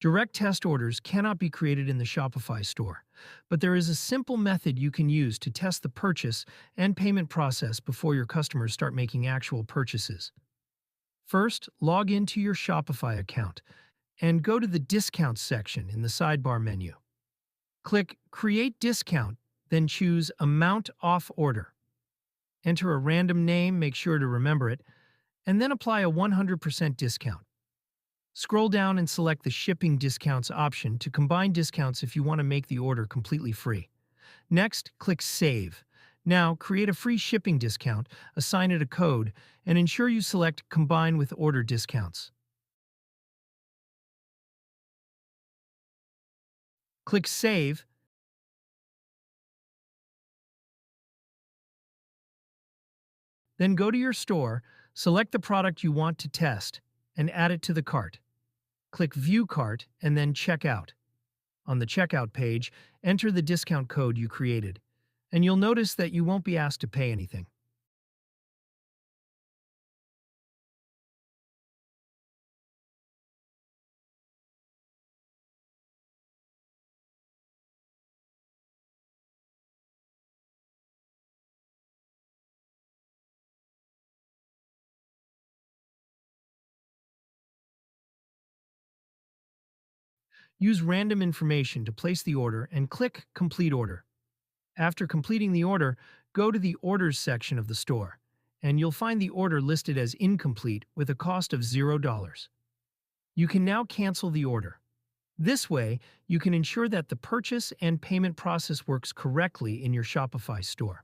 Direct test orders cannot be created in the Shopify store, but there is a simple method you can use to test the purchase and payment process before your customers start making actual purchases. First, log into your Shopify account and go to the Discounts section in the sidebar menu. Click Create Discount, then choose Amount Off Order. Enter a random name, make sure to remember it, and then apply a 100% discount. Scroll down and select the Shipping Discounts option to combine discounts if you want to make the order completely free. Next, click Save. Now, create a free shipping discount, assign it a code, and ensure you select Combine with Order Discounts. Click Save. Then go to your store, select the product you want to test, and add it to the cart. Click View Cart and then Check Out. On the checkout page, enter the discount code you created, and you'll notice that you won't be asked to pay anything. Use random information to place the order and click Complete Order. After completing the order, go to the Orders section of the store, and you'll find the order listed as incomplete with a cost of $0. You can now cancel the order. This way, you can ensure that the purchase and payment process works correctly in your Shopify store.